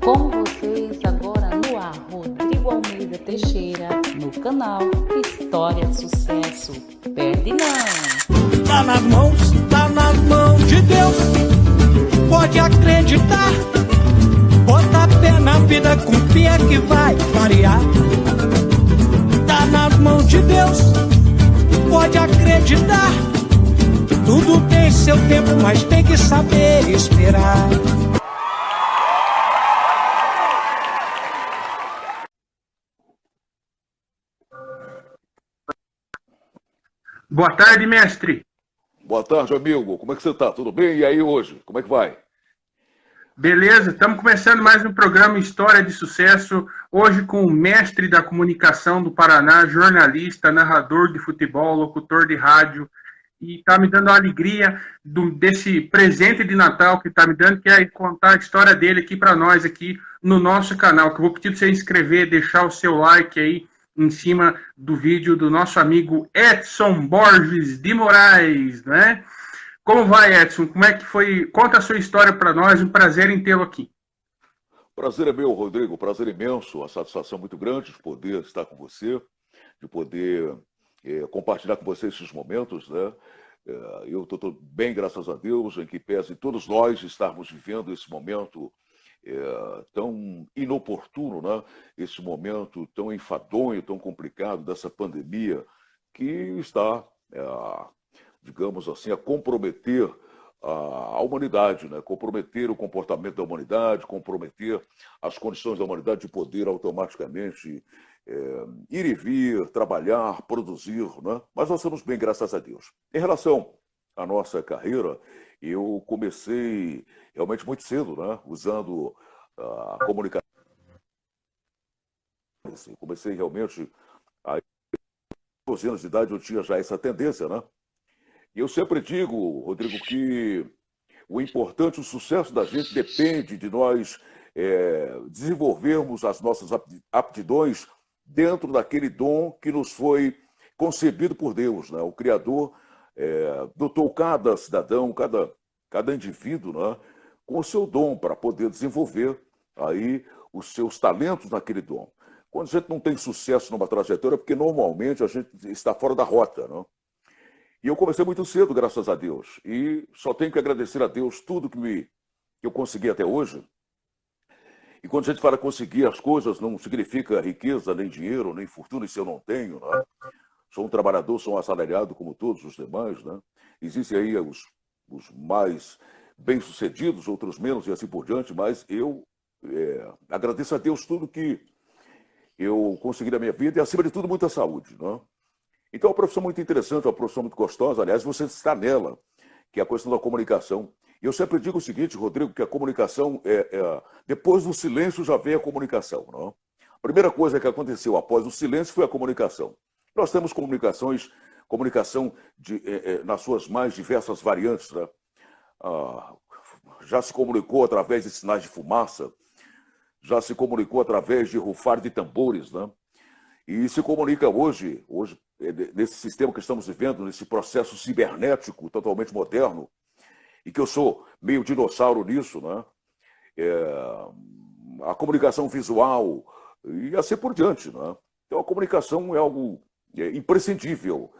Com vocês agora no ar, Rodrigo Almeida Teixeira, no canal História de Sucesso. Perde não! Tá nas mãos de Deus, pode acreditar. Bota pé na vida, confia que vai variar. Tá nas mãos de Deus, pode acreditar. Tudo tem seu tempo, mas tem que saber esperar. Boa tarde, mestre. Boa tarde, amigo. Como é que você está? Tudo bem? E aí hoje? Como é que vai? Beleza, estamos começando mais um programa História de Sucesso, hoje com o mestre da comunicação do Paraná, jornalista, narrador de futebol, locutor de rádio, e está me dando a alegria desse presente de Natal que está me dando, que é contar a história dele aqui para nós, aqui no nosso canal, que eu vou pedir para você inscrever, deixar o seu like aí em cima do vídeo do nosso amigo Edson Borges de Moraes, né? Como vai, Edson? Como é que foi? Conta a sua história para nós, um prazer em tê-lo aqui. Prazer é meu, Rodrigo, prazer imenso, uma satisfação muito grande de poder estar com você, de poder compartilhar com você esses momentos, né? Eu estou bem, graças a Deus, em que pese todos nós estarmos vivendo esse momento tão inoportuno, né? Esse momento tão enfadonho, tão complicado dessa pandemia que está, digamos assim, a comprometer a humanidade, né? Comprometer o comportamento da humanidade, comprometer as condições da humanidade de poder automaticamente ir e vir, trabalhar, produzir, né? Mas nós estamos bem, graças a Deus. Em relação à nossa carreira, eu comecei realmente muito cedo, né? Usando a comunicação. Comecei realmente a 12 anos de idade, eu tinha já essa tendência, né? E eu sempre digo, Rodrigo, que o importante, o sucesso da gente depende de nós desenvolvermos as nossas aptidões dentro daquele dom que nos foi concebido por Deus, né? O Criador dotou cada cidadão, cada indivíduo, né, com o seu dom para poder desenvolver aí os seus talentos naquele dom. Quando a gente não tem sucesso numa trajetória, é porque normalmente a gente está fora da rota, né? E eu comecei muito cedo, graças a Deus. E só tenho que agradecer a Deus tudo que eu consegui até hoje. E quando a gente fala conseguir as coisas, não significa riqueza, nem dinheiro, nem fortuna, isso eu não tenho, né? Sou um trabalhador, sou um assalariado como todos os demais, né? Existem aí os mais bem-sucedidos, outros menos e assim por diante, mas eu agradeço a Deus tudo que eu consegui na minha vida e, acima de tudo, muita saúde, né? Então, é uma profissão muito interessante, uma profissão muito gostosa. Aliás, você está nela, que é a questão da comunicação. E eu sempre digo o seguinte, Rodrigo, que a comunicação, depois do silêncio já vem a comunicação, não? A primeira coisa que aconteceu após o silêncio foi a comunicação. Nós temos comunicação nas suas mais diversas variantes, né? Já se comunicou através de sinais de fumaça, já se comunicou através de rufar de tambores, né? E se comunica hoje, nesse sistema que estamos vivendo, nesse processo cibernético totalmente moderno, e que eu sou meio dinossauro nisso, né? A comunicação visual e assim por diante, né? Então a comunicação é algo imprescindível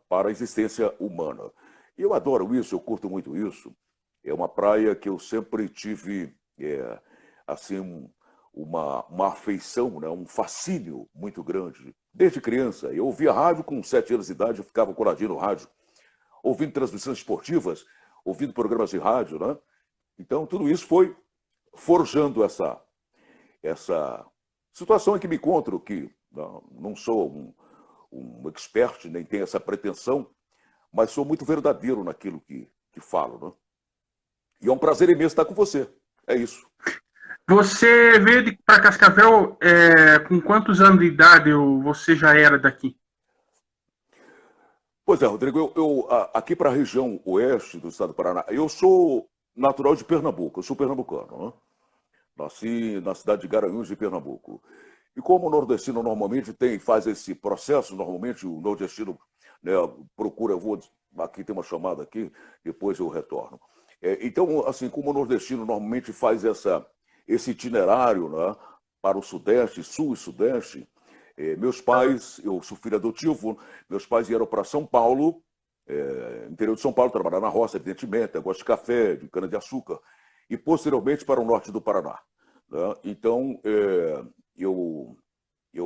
para a existência humana. E eu adoro isso, eu curto muito isso. É uma praia que eu sempre tive assim uma afeição, né? Um fascínio muito grande. Desde criança, eu ouvia rádio com 7 anos de idade, eu ficava coladinho no rádio, ouvindo transmissões esportivas, ouvindo programas de rádio, né? Então, tudo isso foi forjando essa situação em que me encontro, que não sou um expert, nem tenho essa pretensão, mas sou muito verdadeiro naquilo que falo, né? E é um prazer imenso estar com você. É isso. Você veio para Cascavel com quantos anos de idade você já era daqui? Pois é, Rodrigo, eu aqui para a região oeste do estado do Paraná, eu sou natural de Pernambuco, eu sou pernambucano, né? Nasci na cidade de Garanhuns, de Pernambuco. E como o nordestino normalmente faz esse processo, normalmente o nordestino, né, procura, aqui tem uma chamada aqui, depois eu retorno. Então, assim, como o nordestino normalmente faz esse itinerário, né, para o Sudeste, Sul e Sudeste, meus pais, eu sou filho adotivo, meus pais vieram para São Paulo, interior de São Paulo, trabalhar na roça, evidentemente, negócio de café, de cana-de-açúcar, e posteriormente para o norte do Paraná. Né? Então, eu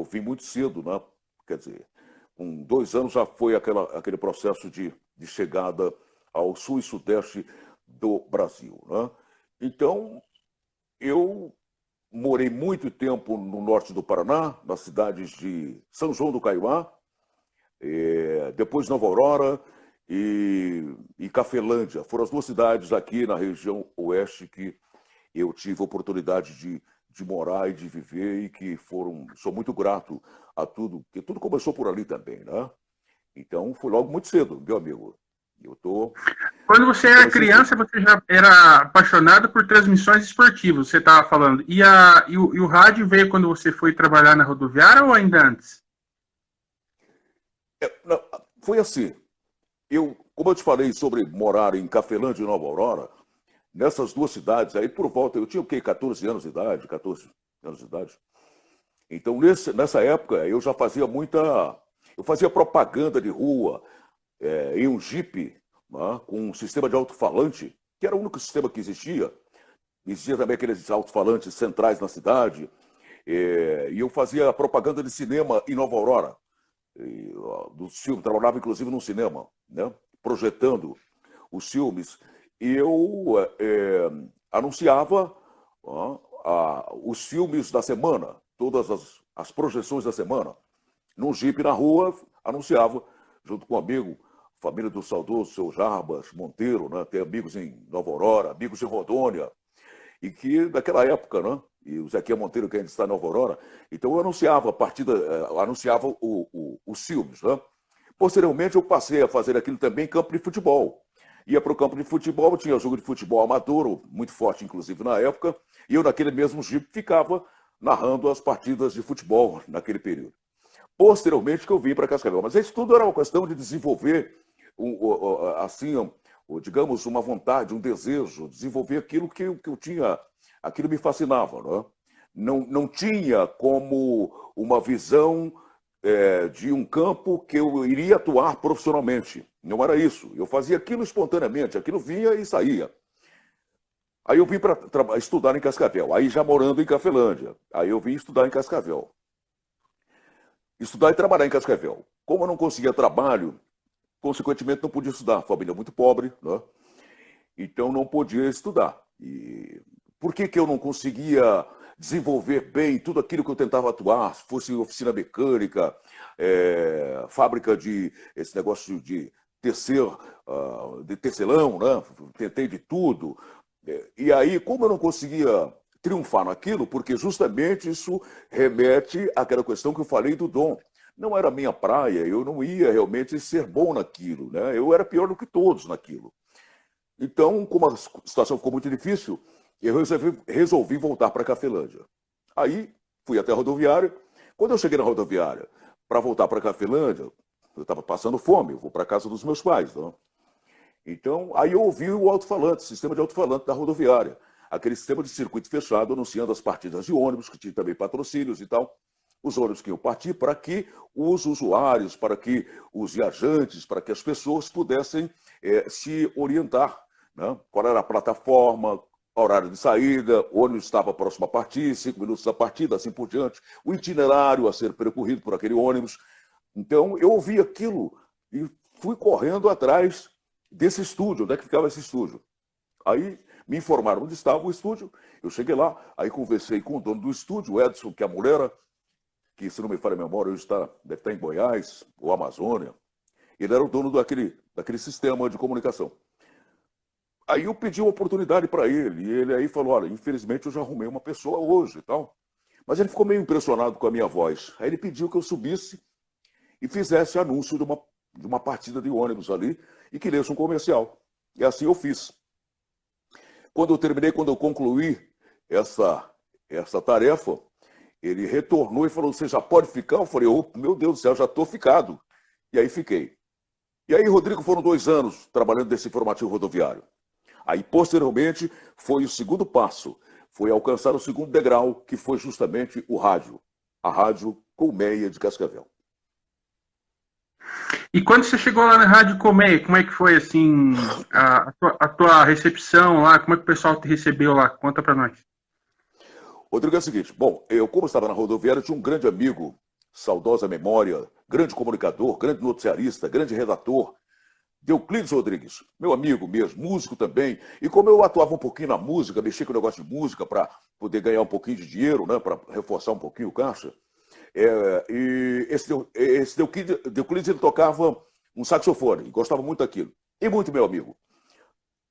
vim muito cedo, né? Quer dizer, com 2 anos já foi aquele processo de chegada ao sul e sudeste do Brasil. Né? Então, eu morei muito tempo no norte do Paraná, nas cidades de São João do Caiuá, depois Nova Aurora e Cafelândia. Foram as 2 cidades aqui na região oeste que eu tive a oportunidade de morar e de viver e que sou muito grato a tudo, porque tudo começou por ali também, né? Então, foi logo muito cedo, meu amigo. Quando você era criança, você já era apaixonado por transmissões esportivas, você estava falando. E o rádio veio quando você foi trabalhar na rodoviária ou ainda antes? Não, foi assim. Como eu te falei sobre morar em Cafelândia e Nova Aurora, nessas 2 cidades, aí por volta, eu tinha o quê? 14 anos de idade. Então, nessa época, eu já fazia eu fazia propaganda de rua, em um Jeep, né, com um sistema de alto-falante, que era o único sistema que existia. Existia também aqueles alto-falantes centrais na cidade. E eu fazia propaganda de cinema em Nova Aurora. Dos filmes, trabalhava inclusive num cinema, né, projetando os filmes. E eu anunciava os filmes da semana, todas as projeções da semana. Num Jeep na rua, anunciava, junto com um amigo, família do saudoso seu Jarbas Monteiro, né? Tem amigos em Nova Aurora, amigos em Rondônia, e que naquela época, né? E o Zequinha Monteiro, que ainda está em Nova Aurora, então eu anunciava os filmes, né? Posteriormente eu passei a fazer aquilo também em campo de futebol. Ia para o campo de futebol, tinha jogo de futebol amador, muito forte inclusive na época, e eu naquele mesmo Jeep ficava narrando as partidas de futebol naquele período. Posteriormente que eu vim para Cascavel. Mas isso tudo era uma questão de desenvolver, digamos, uma vontade, um desejo, desenvolver aquilo que eu tinha, aquilo me fascinava. Né? Não tinha como uma visão de um campo que eu iria atuar profissionalmente. Não era isso. Eu fazia aquilo espontaneamente, aquilo vinha e saía. Aí eu vim para estudar em Cascavel, aí já morando em Cafelândia. Aí eu vim estudar em Cascavel. Estudar e trabalhar em Cascavel. Como eu não conseguia trabalho, consequentemente não podia estudar. Família muito pobre, né? Então não podia estudar. E por que eu não conseguia desenvolver bem tudo aquilo que eu tentava atuar? Fosse oficina mecânica, fábrica esse negócio de tecelão, né? Tentei de tudo. E aí, como eu não conseguia triunfar naquilo, porque justamente isso remete àquela questão que eu falei do dom. Não era minha praia, eu não ia realmente ser bom naquilo, né? Eu era pior do que todos naquilo. Então, como a situação ficou muito difícil, eu resolvi voltar para Cafelândia. Aí, fui até a rodoviária. Quando eu cheguei na rodoviária, para voltar para Cafelândia, eu estava passando fome, eu vou para a casa dos meus pais. Né? Então, aí eu ouvi o alto-falante, sistema de alto-falante da rodoviária. Aquele sistema de circuito fechado, anunciando as partidas de ônibus, que tinha também patrocínios e tal. Os ônibus que iam partir para que os usuários, para que os viajantes, para que as pessoas pudessem se orientar. Né? Qual era a plataforma, horário de saída, o ônibus estava próximo a partir, 5 minutos da partida, assim por diante, o itinerário a ser percorrido por aquele ônibus. Então, eu ouvi aquilo e fui correndo atrás desse estúdio, onde é que ficava esse estúdio. Aí me informaram onde estava o estúdio, eu cheguei lá, aí conversei com o dono do estúdio, o Edson, que é a mulher, que, se não me falha a memória, hoje deve estar em Goiás ou Amazônia. Ele era o dono daquele sistema de comunicação. Aí eu pedi uma oportunidade para ele, e ele aí falou, olha, infelizmente eu já arrumei uma pessoa hoje e tal. Mas ele ficou meio impressionado com a minha voz. Aí ele pediu que eu subisse e fizesse anúncio de uma partida de ônibus ali e que lesse um comercial. E assim eu fiz. Quando eu concluí essa tarefa, ele retornou e falou, você já pode ficar? Eu falei, oh, meu Deus do céu, já estou ficado. E aí fiquei. E aí, Rodrigo, foram 2 anos trabalhando nesse informativo rodoviário. Aí, posteriormente, foi o segundo passo, foi alcançar o segundo degrau, que foi justamente o rádio, a Rádio Colmeia de Cascavel. E quando você chegou lá na Rádio Colmeia, como é que foi assim a tua recepção lá? Como é que o pessoal te recebeu lá? Conta para nós. Rodrigo, é o seguinte, bom, eu como estava na rodoviária, tinha um grande amigo, saudosa memória, grande comunicador, grande noticiarista, grande redator, Deuclides Rodrigues, meu amigo mesmo, músico também. E como eu atuava um pouquinho na música, mexia com o negócio de música para poder ganhar um pouquinho de dinheiro, né, para reforçar um pouquinho o caixa, e esse Deuclides ele tocava um saxofone, e gostava muito daquilo. E muito meu amigo.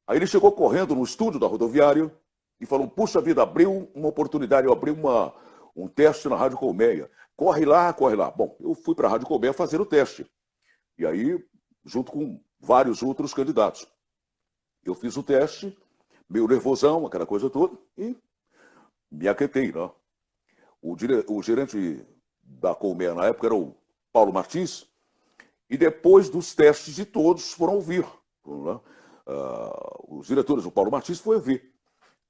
Aí ele chegou correndo no estúdio da rodoviária e falou, puxa vida, abriu uma oportunidade, eu abri um teste na Rádio Colmeia. Corre lá, corre lá. Bom, eu fui para a Rádio Colmeia fazer o teste. E aí, junto com vários outros candidatos. Eu fiz o teste, meio nervosão, aquela coisa toda, e me aquietei, né? O gerente da Colmeia na época era o Paulo Martins, e depois dos testes de todos foram ouvir. Né? Os diretores, o Paulo Martins, foi ouvir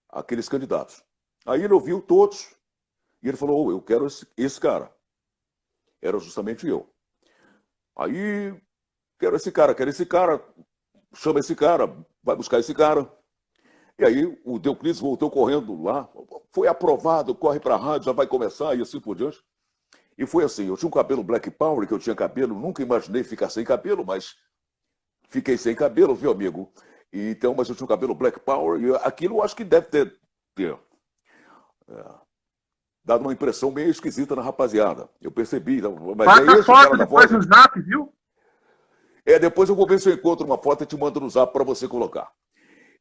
aqueles candidatos. Aí ele ouviu todos, e ele falou, eu quero esse cara. Era justamente eu. Aí... quero esse cara, chama esse cara, vai buscar esse cara. E aí o Deuclides voltou correndo lá, foi aprovado, corre para a rádio, já vai começar e assim por diante. E foi assim, eu tinha um cabelo Black Power, que eu tinha cabelo, nunca imaginei ficar sem cabelo, mas fiquei sem cabelo, viu, amigo? Então, mas eu tinha um cabelo Black Power, e aquilo eu acho que deve ter dado uma impressão meio esquisita na rapaziada. Eu percebi. Mas passa a foto depois no Zap, viu? Depois eu vou ver se eu encontro uma foto e te mando no Zap para você colocar.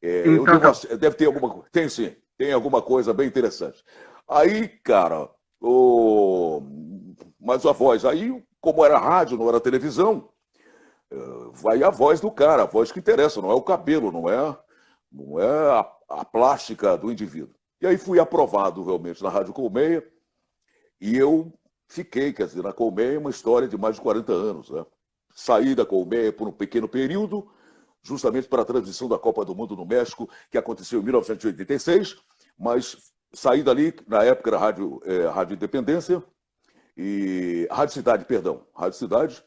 Então, deve ter alguma coisa. Tem sim, tem alguma coisa bem interessante. Aí, cara, mas a voz, aí, como era rádio, não era televisão, vai a voz do cara, a voz que interessa, não é o cabelo, não é a plástica do indivíduo. E aí fui aprovado realmente na Rádio Colmeia, e eu fiquei, quer dizer, na Colmeia uma história de mais de 40 anos, né? Saí da Colmeia por um pequeno período, justamente para a transmissão da Copa do Mundo no México, que aconteceu em 1986, mas saí dali, na época era Rádio Independência, e Rádio Cidade,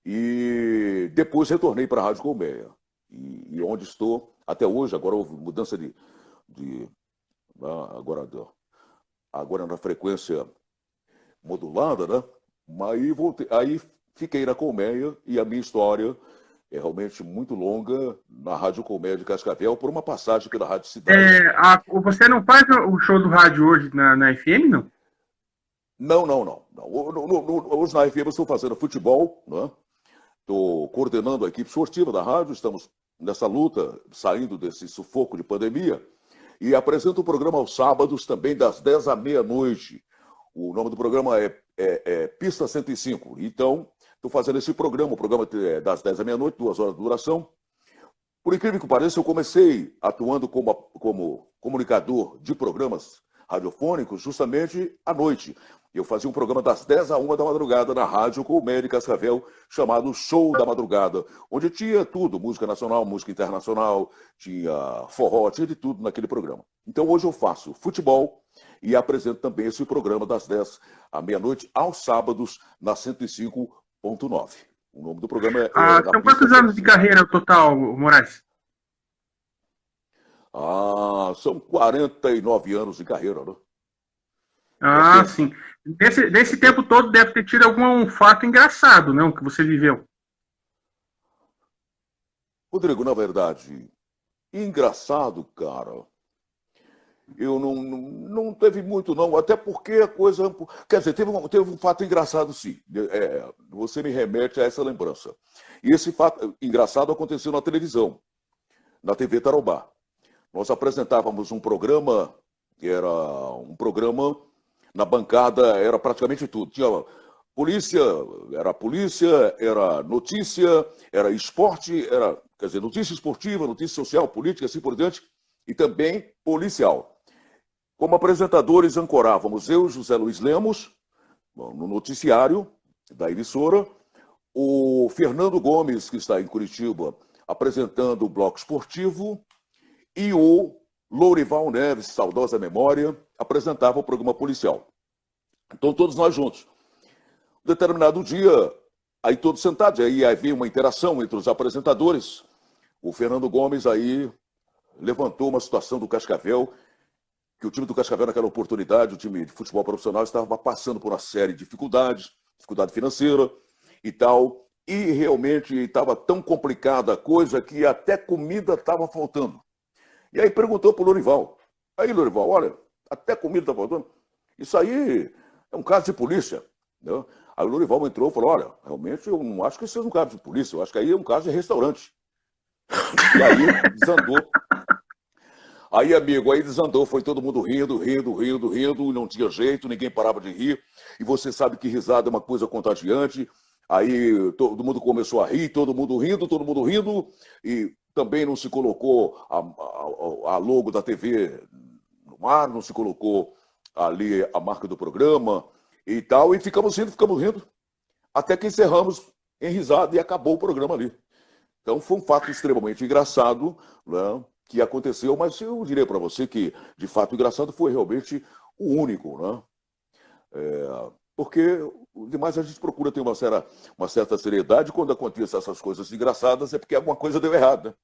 e depois retornei para a Rádio Colmeia, e onde estou até hoje. Agora houve mudança agora na frequência modulada, né? Mas aí fiquei na Colmeia, e a minha história é realmente muito longa na Rádio Colmeia de Cascavel, por uma passagem pela Rádio Cidade. Você não faz o show do rádio hoje na FM, não? Não. Hoje na FM eu estou fazendo futebol, né? Estou coordenando a equipe esportiva da rádio, estamos nessa luta, saindo desse sufoco de pandemia, e apresento o programa aos sábados, também das 10 à meia-noite. O nome do programa é Pista 105. Então, estou fazendo esse programa, o programa é das 10 à meia-noite, 2 horas de duração. Por incrível que pareça, eu comecei atuando como comunicador de programas radiofônicos justamente à noite. Eu fazia um programa das 10 à 1 da madrugada na Rádio Colmeia de Cascavel, chamado Show da Madrugada, onde tinha tudo, música nacional, música internacional, tinha forró, tinha de tudo naquele programa. Então hoje eu faço futebol e apresento também esse programa das 10 à meia-noite, aos sábados, na 105.9. O nome do programa é... São quantos anos de carreira total, Moraes? São 49 anos de carreira, né? Sim. Nesse tempo todo deve ter tido algum fato engraçado, não? Que você viveu. Rodrigo, na verdade, engraçado, cara, eu não teve muito, não. Até porque a coisa... Quer dizer, teve um fato engraçado, sim. Você me remete a essa lembrança. E esse fato engraçado aconteceu na televisão, na TV Tarobá. Nós apresentávamos um programa, era um programa... Na bancada era praticamente tudo. Tinha polícia, era notícia, era esporte, quer dizer, notícia esportiva, notícia social, política, assim por diante, e também policial. Como apresentadores, ancorávamos eu, José Luiz Lemos, no noticiário da emissora, o Fernando Gomes, que está em Curitiba, apresentando o bloco esportivo, e o Lourival Neves, saudosa memória, apresentava o programa policial. Então, todos nós juntos. Um determinado dia, aí todos sentados, aí havia uma interação entre os apresentadores. O Fernando Gomes aí levantou uma situação do Cascavel, que o time do Cascavel, naquela oportunidade, o time de futebol profissional, estava passando por uma série de dificuldades, dificuldade financeira e tal, e realmente estava tão complicada a coisa que até comida estava faltando. E aí perguntou para o Lourival. Aí, Lourival, olha, até comida está faltando. Isso aí é um caso de polícia. Né? Aí o Lourival entrou e falou, olha, realmente eu não acho que isso seja um caso de polícia, eu acho que aí é um caso de restaurante. E aí desandou. Aí, amigo, aí desandou, foi todo mundo rindo, não tinha jeito, ninguém parava de rir. E você sabe que risada é uma coisa contagiante. Aí todo mundo começou a rir, todo mundo rindo, e também não se colocou a logo da TV no ar, não se colocou ali a marca do programa e tal, e ficamos rindo, até que encerramos em risada e acabou o programa ali. Então foi um fato extremamente engraçado, né, que aconteceu, mas eu diria para você que, de fato, engraçado foi realmente o único, né? Porque o demais a gente procura ter uma certa seriedade. Quando acontecem essas coisas engraçadas é porque alguma coisa deu errado, né?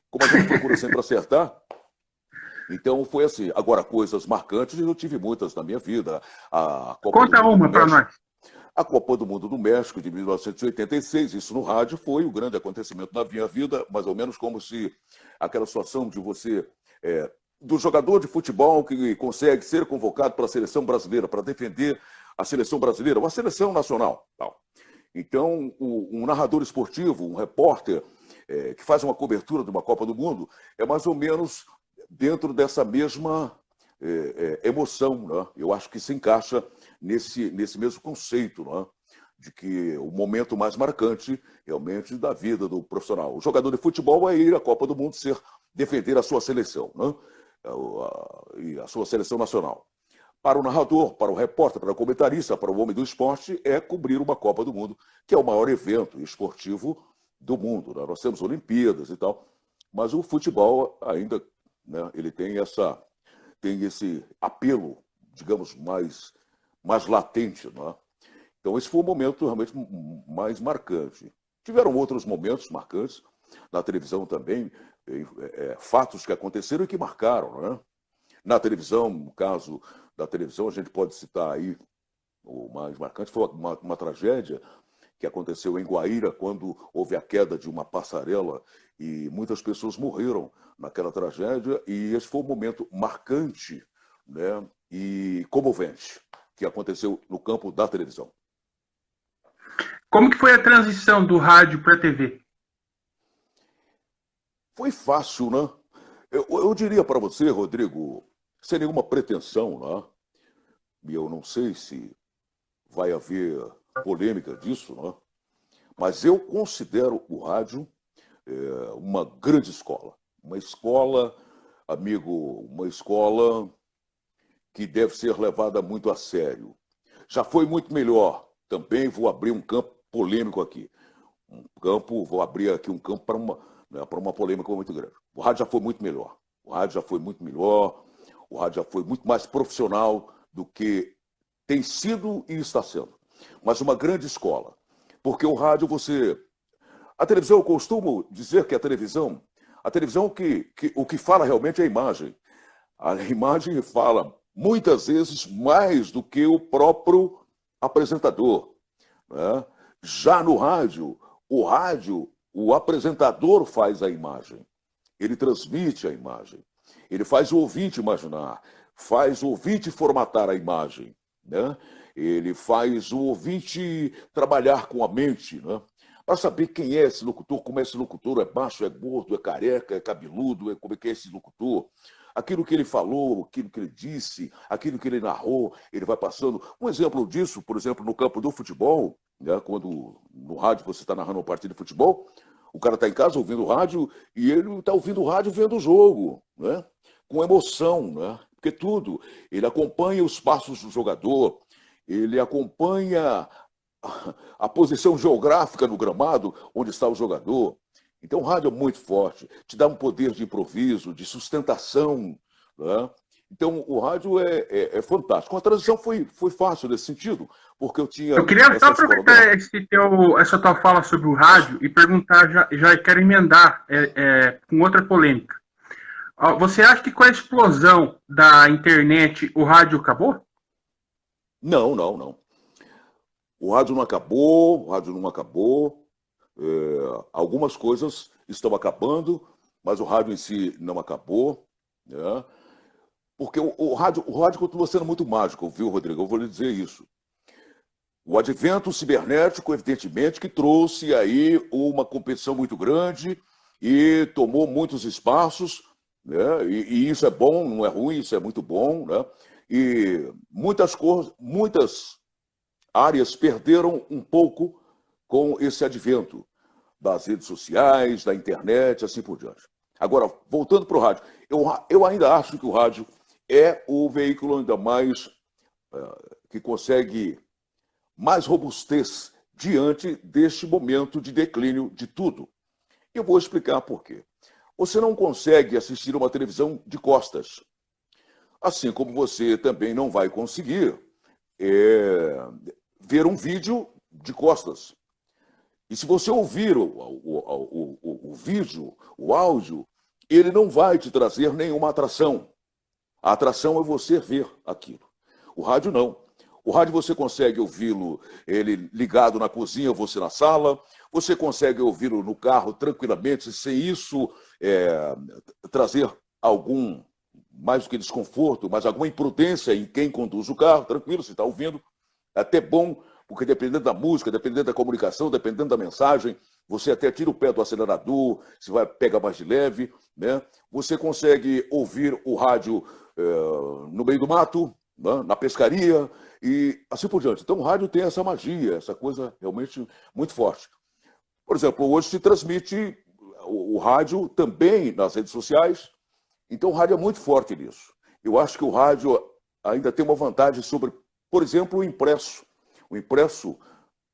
Como a gente procura sempre acertar, então foi assim. Agora, coisas marcantes eu tive muitas na minha vida. Conta uma para nós. A Copa do Mundo do México de 1986, isso no rádio, foi o grande acontecimento na minha vida, mais ou menos como se aquela situação de você, do jogador de futebol que consegue ser convocado para a seleção brasileira, para defender a seleção brasileira, uma seleção nacional. Tal. Então, um narrador esportivo, um repórter que faz uma cobertura de uma Copa do Mundo, é mais ou menos dentro dessa mesma emoção, né? Eu acho que se encaixa nesse mesmo conceito, né? De que o momento mais marcante realmente da vida do profissional. O jogador de futebol é ir à Copa do Mundo defender a sua seleção, né? E a sua seleção nacional. Para o narrador, para o repórter, para o comentarista, para o homem do esporte, é cobrir uma Copa do Mundo, que é o maior evento esportivo do mundo, né? Nós temos Olimpíadas e tal, mas o futebol ainda, né, ele tem esse apelo, digamos, mais latente, né? Então esse foi o momento realmente mais marcante. Tiveram outros momentos marcantes na televisão também, fatos que aconteceram e que marcaram, né? Na televisão, no caso da televisão, a gente pode citar aí, o mais marcante foi uma tragédia que aconteceu em Guaíra, quando houve a queda de uma passarela e muitas pessoas morreram naquela tragédia, e esse foi um momento marcante, né, e comovente, que aconteceu no campo da televisão. Como que foi a transição do rádio para a TV? Foi fácil, né? Eu diria para você, Rodrigo, sem nenhuma pretensão, né? E eu não sei se vai haver polêmica disso, né? Mas eu considero o rádio uma grande escola. Uma escola, amigo, uma escola que deve ser levada muito a sério. Já foi muito melhor. Também vou abrir um campo polêmico aqui. Vou abrir aqui um campo para uma polêmica muito grande. O rádio já foi muito melhor. O rádio já foi muito melhor. O rádio já foi muito mais profissional do que tem sido e está sendo. Mas uma grande escola. Porque o rádio A televisão, eu costumo dizer que a televisão o que fala realmente é a imagem. A imagem fala muitas vezes mais do que o próprio apresentador, né? Já no rádio, o apresentador faz a imagem. Ele transmite a imagem. Ele faz o ouvinte imaginar, faz o ouvinte formatar a imagem, né? Ele faz o ouvinte trabalhar com a mente, né? Para saber quem é esse locutor, como é esse locutor, é baixo, é gordo, é careca, é cabeludo, como é que é esse locutor. Aquilo que ele falou, aquilo que ele disse, aquilo que ele narrou, ele vai passando. Um exemplo disso, por exemplo, no campo do futebol, né, quando no rádio você está narrando uma partida de futebol, o cara está em casa ouvindo o rádio e ele está ouvindo o rádio vendo o jogo, né, com emoção, né, porque tudo. Ele acompanha os passos do jogador, ele acompanha a posição geográfica no gramado onde está o jogador. Então, o rádio é muito forte, te dá um poder de improviso, de sustentação, né? Então, o rádio é fantástico. A transição foi fácil nesse sentido, porque eu tinha Eu queria só essa escola do aproveitar rádio. essa tua fala sobre o rádio e perguntar, já quero emendar com outra polêmica. Você acha que com a explosão da internet o rádio acabou? Não, não, não. O rádio não acabou, o rádio não acabou. Algumas coisas estão acabando, mas o rádio em si não acabou, né? Porque o rádio continua sendo muito mágico, viu, Rodrigo? Eu vou lhe dizer isso. O advento cibernético, evidentemente, que trouxe aí uma competição muito grande e tomou muitos espaços, né? E isso é bom, não é ruim, isso é muito bom, né? E muitas áreas perderam um pouco com esse advento das redes sociais, da internet, assim por diante. Agora, voltando para o rádio, eu ainda acho que o rádio é o veículo ainda mais que consegue mais robustez diante deste momento de declínio de tudo. Eu vou explicar por quê. Você não consegue assistir uma televisão de costas, assim como você também não vai conseguir ver um vídeo de costas. E se você ouvir o vídeo, o áudio, ele não vai te trazer nenhuma atração. A atração é você ver aquilo. O rádio não. O rádio você consegue ouvi-lo ele ligado na cozinha, você na sala. Você consegue ouvi-lo no carro tranquilamente, sem isso trazer algum, mais do que desconforto, mas alguma imprudência em quem conduz o carro. Tranquilo, você está ouvindo. É até bom, porque dependendo da música, dependendo da comunicação, dependendo da mensagem, você até tira o pé do acelerador, você vai pegar mais de leve, né? Você consegue ouvir o rádio no meio do mato, né? Na pescaria e assim por diante. Então o rádio tem essa magia, essa coisa realmente muito forte. Por exemplo, hoje se transmite o rádio também nas redes sociais, então o rádio é muito forte nisso. Eu acho que o rádio ainda tem uma vantagem sobre, por exemplo, o impresso. O impresso,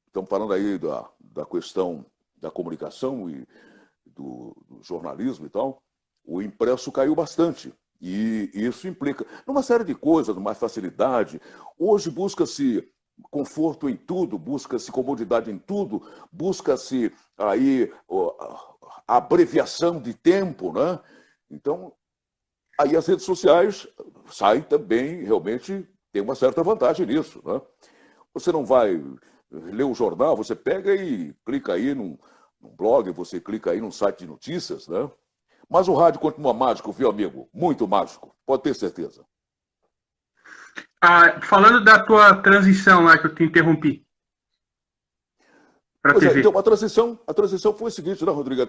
estamos falando aí da questão da comunicação e do jornalismo e tal, o impresso caiu bastante. E isso implica numa série de coisas, mais facilidade. Hoje busca-se conforto em tudo, busca-se comodidade em tudo, busca-se aí a abreviação de tempo, né? Então, aí as redes sociais saem também, realmente, tem uma certa vantagem nisso, né? Você não vai ler o jornal, você pega e clica aí num blog, você clica aí num site de notícias, né? Mas o rádio continua mágico, viu, amigo? Muito mágico, pode ter certeza. Falando da tua transição lá que eu te interrompi para TV. Então a transição foi o seguinte, né, Rodrigo?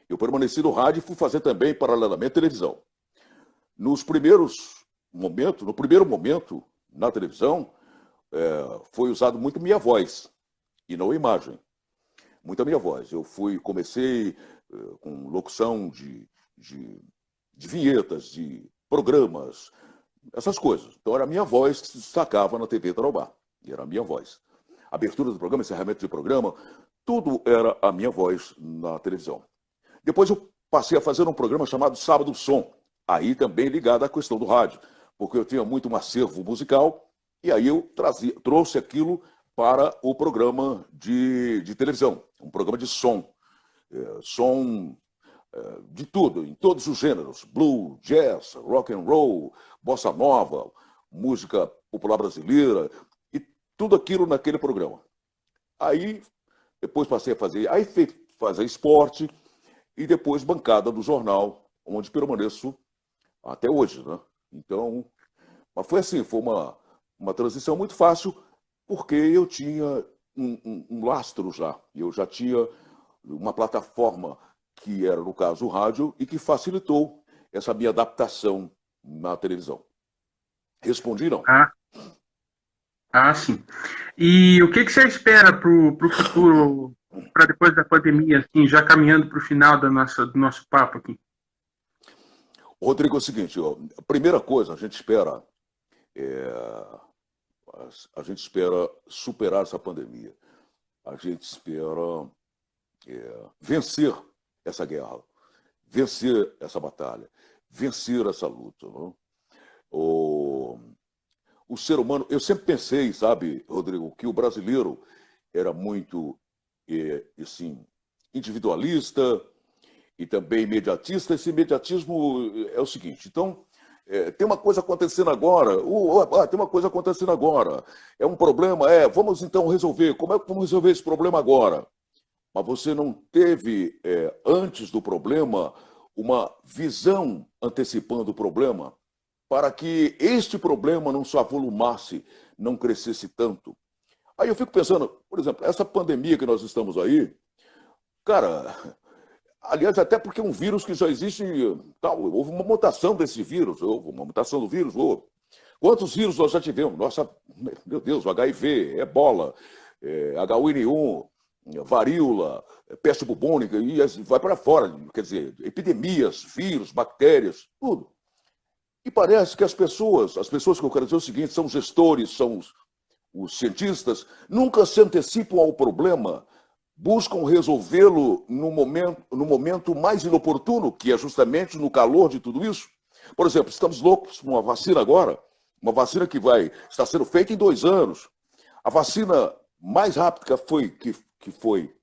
Eu permaneci no rádio e fui fazer também, paralelamente, televisão. No primeiro momento, na televisão, foi usado muito minha voz, e não a imagem. Muita minha voz. Eu comecei com locução de vinhetas, de programas, essas coisas. Então era a minha voz que se destacava na TV Tarobá. E era a minha voz. Abertura do programa, encerramento de programa, tudo era a minha voz na televisão. Depois eu passei a fazer um programa chamado Sábado Som, aí também ligado à questão do rádio, porque eu tinha muito um acervo musical, e aí eu trouxe aquilo para o programa de televisão, um programa de som. Som de tudo, em todos os gêneros, blues, jazz, rock and roll, bossa nova, música popular brasileira, e tudo aquilo naquele programa. Aí, depois passei a fazer esporte, e depois bancada do jornal, onde permaneço até hoje, né? Então, mas foi assim, foi uma transição muito fácil, porque eu tinha um lastro já. Eu já tinha uma plataforma que era, no caso, o rádio, e que facilitou essa minha adaptação na televisão. Respondi, não. Sim. E o que você espera para o futuro, para depois da pandemia, assim, já caminhando para o final do nosso papo aqui? Rodrigo, é o seguinte, a primeira coisa, a gente espera superar essa pandemia. a gente espera vencer essa guerra, vencer essa batalha, vencer essa luta. Não? O ser humano, eu sempre pensei, sabe, Rodrigo, que o brasileiro era muito assim, individualista e também imediatista. Esse imediatismo é o seguinte, então, tem uma coisa acontecendo agora, tem uma coisa acontecendo agora, é um problema, vamos então resolver, como é que vamos resolver esse problema agora? Mas você não teve, antes do problema, uma visão antecipando o problema, para que este problema não se avolumasse, não crescesse tanto. Aí eu fico pensando, por exemplo, essa pandemia que nós estamos aí, cara, aliás, até porque é um vírus que já existe, houve uma mutação desse vírus, houve uma mutação do vírus, houve. Quantos vírus nós já tivemos? Nossa, meu Deus, HIV, ebola, H1N1, varíola, peste bubônica, e vai para fora, quer dizer, epidemias, vírus, bactérias, tudo. E parece que as pessoas que eu quero dizer o seguinte, são gestores, são os cientistas, nunca se antecipam ao problema, buscam resolvê-lo no momento mais inoportuno, que é justamente no calor de tudo isso. Por exemplo, estamos loucos com uma vacina agora, uma vacina que está sendo feita em 2 anos. A vacina mais rápida que foi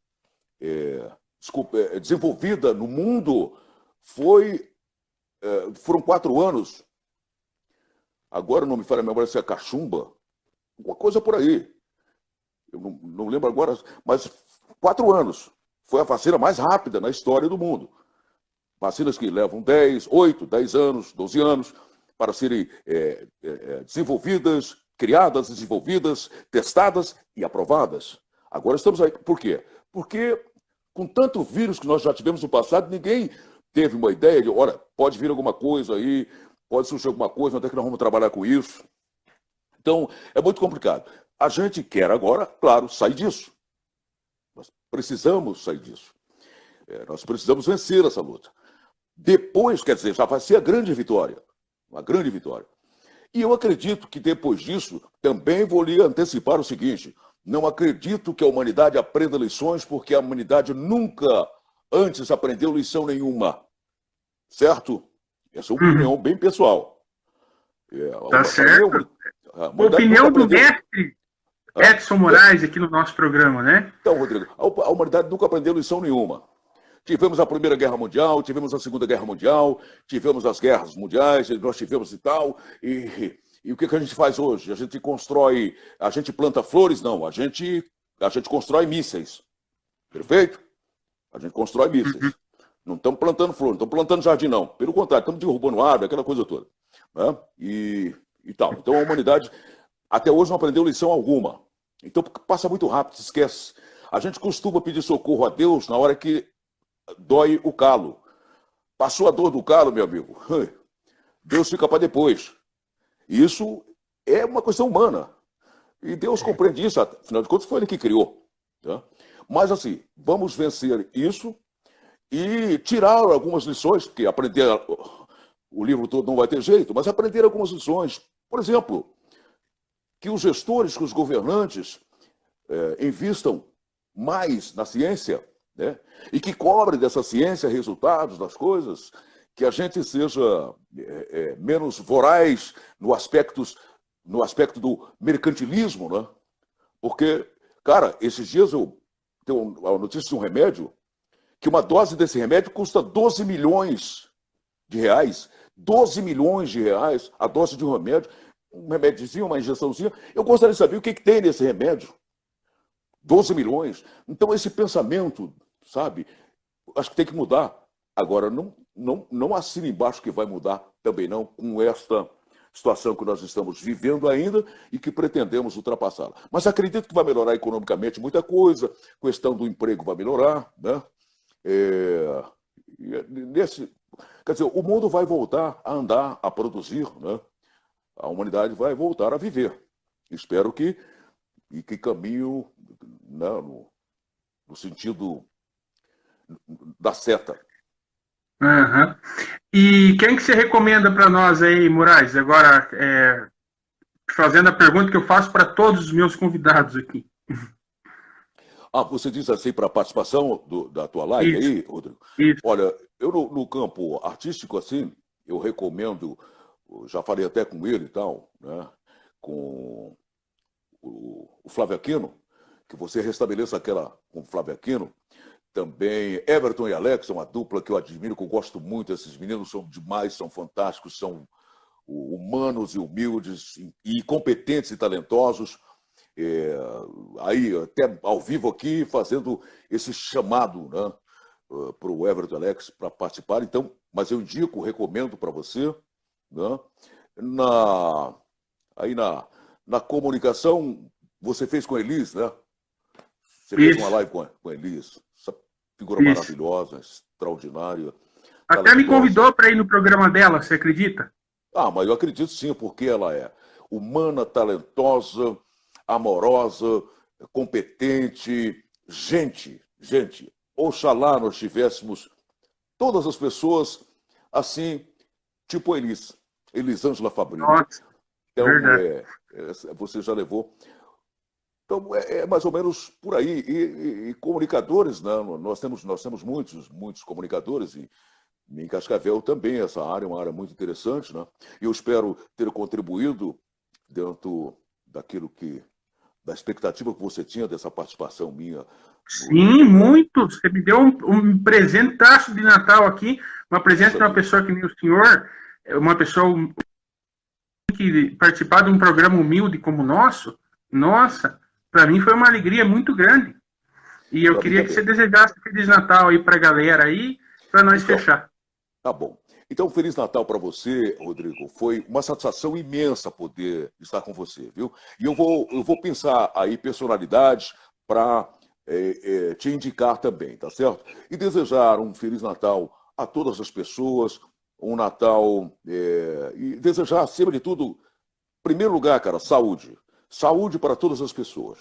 desenvolvida no mundo foram 4 anos. Agora não me falha a memória se é cachumba, alguma coisa por aí. Eu não lembro agora, mas 4 anos. Foi a vacina mais rápida na história do mundo. Vacinas que levam 10, 8, 10 anos, 12 anos para serem desenvolvidas, criadas, desenvolvidas, testadas e aprovadas. Agora estamos aí. Por quê? Porque com tanto vírus que nós já tivemos no passado, ninguém teve uma ideia de, olha, pode vir alguma coisa aí, pode surgir alguma coisa, até que nós vamos trabalhar com isso. Então, é muito complicado. A gente quer agora, claro, sair disso. Nós precisamos sair disso. Nós precisamos vencer essa luta. Depois, quer dizer, já vai ser a grande vitória. Uma grande vitória. E eu acredito que depois disso, também vou lhe antecipar o seguinte, não acredito que a humanidade aprenda lições, porque a humanidade nunca antes aprendeu lição nenhuma. Certo? Essa é uma opinião bem pessoal. Tá certo. Opinião do mestre Edson Moraes aqui no nosso programa, né? Então, Rodrigo, a humanidade nunca aprendeu lição nenhuma. Tivemos a Primeira Guerra Mundial, tivemos a Segunda Guerra Mundial, tivemos as guerras mundiais, nós tivemos e tal, e o que a gente faz hoje? A gente planta flores? Não, a gente constrói mísseis. Perfeito? A gente constrói mísseis. Não estamos plantando flores, não estamos plantando jardim, não. Pelo contrário, estamos derrubando árvore, aquela coisa toda. Né? E tal. Então a humanidade até hoje não aprendeu lição alguma. Então passa muito rápido, se esquece. A gente costuma pedir socorro a Deus na hora que dói o calo. Passou a dor do calo, meu amigo. Deus fica para depois. Isso é uma questão humana. E Deus compreende isso, afinal de contas foi Ele que criou. Tá? Mas assim, vamos vencer isso e tirar algumas lições, porque aprender o livro todo não vai ter jeito, mas aprender algumas lições. Por exemplo, que os gestores, que os governantes invistam mais na ciência, né? E que cobrem dessa ciência resultados das coisas, que a gente seja menos voraz no aspecto do mercantilismo, né? Porque, cara, esses dias eu tenho a notícia de um remédio, que uma dose desse remédio custa 12 milhões de reais. 12 milhões de reais a dose de um remédiozinho, uma injeçãozinha. Eu gostaria de saber o que tem nesse remédio. 12 milhões. Então esse pensamento, sabe, acho que tem que mudar. Agora, não assina embaixo que vai mudar também não, com esta situação que nós estamos vivendo ainda e que pretendemos ultrapassá-la. Mas acredito que vai melhorar economicamente muita coisa, a questão do emprego vai melhorar, né? Quer dizer, o mundo vai voltar a andar, a produzir, né? A humanidade vai voltar a viver. Espero que caminho, né, no sentido da seta. Uhum. E quem que você recomenda para nós aí, Moraes? Agora, fazendo a pergunta que eu faço para todos os meus convidados aqui. você diz assim para a participação da tua live Isso. aí, Rodrigo? Isso. Olha, eu no campo artístico, assim, eu recomendo, já falei até com ele e tal, né? Com o Flávio Aquino, que você restabeleça aquela com o Flávio Aquino. Também Everton e Alex, é uma dupla que eu admiro, que eu gosto muito. Esses meninos são demais, são fantásticos, são humanos e humildes, e competentes e talentosos. Aí, até ao vivo aqui, fazendo esse chamado, né, para o Everton e Alex para participar. Então, mas eu indico, recomendo para você, né? Na comunicação, você fez com a Elis, né? Você fez uma live com a Elis. Essa figura maravilhosa, extraordinária. Até me convidou para ir no programa dela, você acredita? Mas eu acredito sim, porque ela é humana, talentosa, amorosa, competente, gente. Oxalá nós tivéssemos todas as pessoas assim, tipo a Elisângela Fabrini. Nossa, então, verdade. Você já levou. Então, é mais ou menos por aí. E comunicadores, né? Nós temos muitos comunicadores, e em Cascavel também essa área é uma área muito interessante, né? E eu espero ter contribuído dentro da expectativa que você tinha dessa participação minha. Sim, muito. Você me deu um presentaço de Natal aqui, uma presença de uma pessoa que nem o senhor, uma pessoa que participar de um programa humilde como o nosso. Nossa, para mim foi uma alegria muito grande. E eu queria que você desejasse Feliz Natal aí para a galera aí, para nós fechar. Tá bom. Então, Feliz Natal para você, Rodrigo. Foi uma satisfação imensa poder estar com você, viu? E eu vou pensar aí personalidades para te indicar também, tá certo? E desejar um Feliz Natal a todas as pessoas, um Natal... e desejar, acima de tudo, em primeiro lugar, cara, saúde. Saúde para todas as pessoas.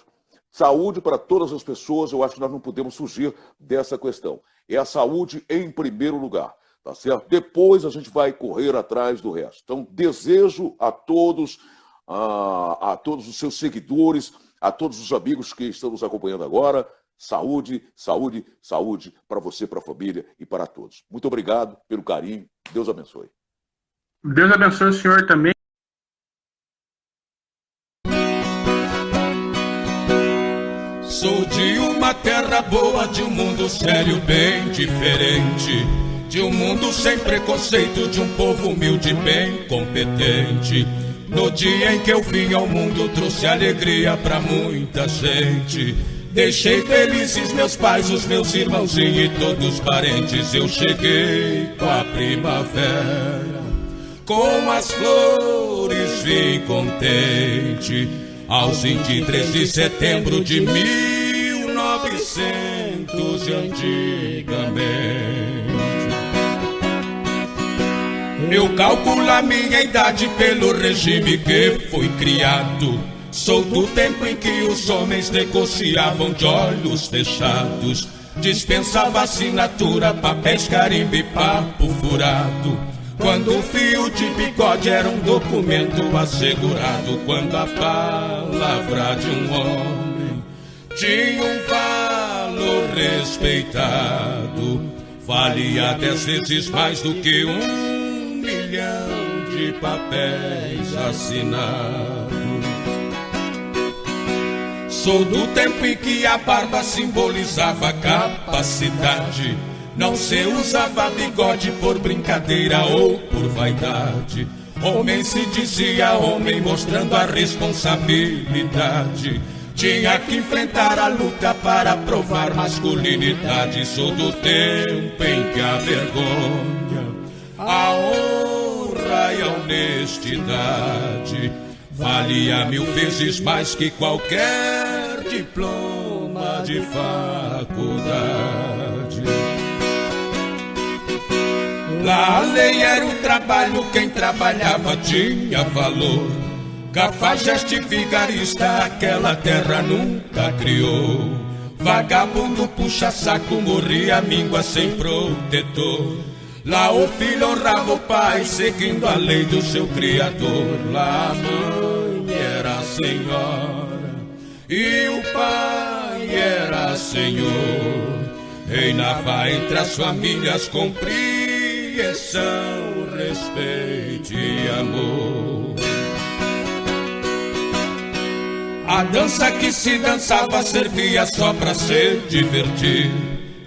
Saúde para todas as pessoas, eu acho que nós não podemos fugir dessa questão. É a saúde em primeiro lugar. Tá certo? Depois a gente vai correr atrás do resto. Então, desejo a todos os seus seguidores, a todos os amigos que estão nos acompanhando agora, saúde, saúde, saúde para você, para a família e para todos. Muito obrigado pelo carinho. Deus abençoe. Deus abençoe o senhor também. Sou de uma terra boa, de um mundo sério bem diferente. De um mundo sem preconceito, de um povo humilde bem competente. No dia em que eu vim ao mundo, trouxe alegria pra muita gente. Deixei felizes meus pais, os meus irmãozinhos e todos os parentes. Eu cheguei com a primavera, com as flores vim contente. Aos 23 de setembro de 1900 antigamente. Eu calculo a minha idade pelo regime que fui criado. Sou do tempo em que os homens negociavam de olhos fechados. Dispensava assinatura, papéis, carimbo e papo furado. Quando o fio de bigode era um documento assegurado. Quando a palavra de um homem tinha um valor respeitado, valia 10 vezes mais do que 1 milhão de papéis assinados. Sou do tempo em que a barba simbolizava capacidade. Não se usava bigode por brincadeira ou por vaidade. Homem se dizia homem, mostrando a responsabilidade. Tinha que enfrentar a luta para provar masculinidade. Sou do tempo em que a vergonha, a honra e a honestidade valia 1000 vezes mais que qualquer diploma de faculdade. Lá a lei era o trabalho, quem trabalhava tinha valor. Cafajeste vigarista aquela terra nunca criou. Vagabundo puxa-saco, morria míngua sem protetor. Lá o filho honrava o pai, seguindo a lei do seu criador. Lá a mãe era a senhora e o pai era Senhor, reinava entre as famílias compreensão, respeito e amor. A dança que se dançava servia só pra se divertir.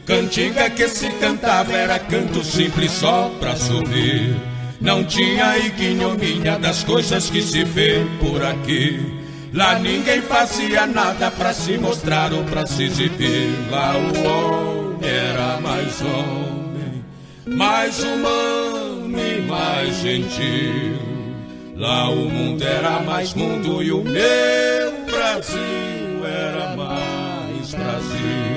Cantiga que se cantava era canto simples só pra subir. Não tinha ignomínia das coisas que se vê por aqui. Lá ninguém fazia nada pra se mostrar ou pra se exibir. Lá o homem era mais homem, mais humano e mais gentil. Lá o mundo era mais mundo e o meu Brasil era mais Brasil.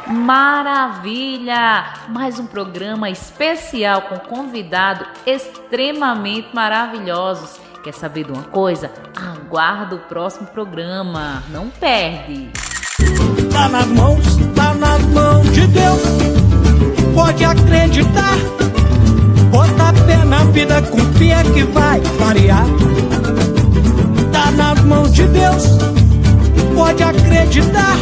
Maravilha! Mais um programa especial com convidado extremamente maravilhosos. Quer saber de uma coisa? Aguarda o próximo programa. Não perde! Tá nas mãos de Deus. Pode acreditar. Bota pé na vida com fé que vai variar. Tá nas mãos de Deus. Pode acreditar.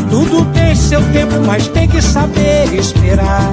Tudo tem seu tempo, mas tem que saber esperar.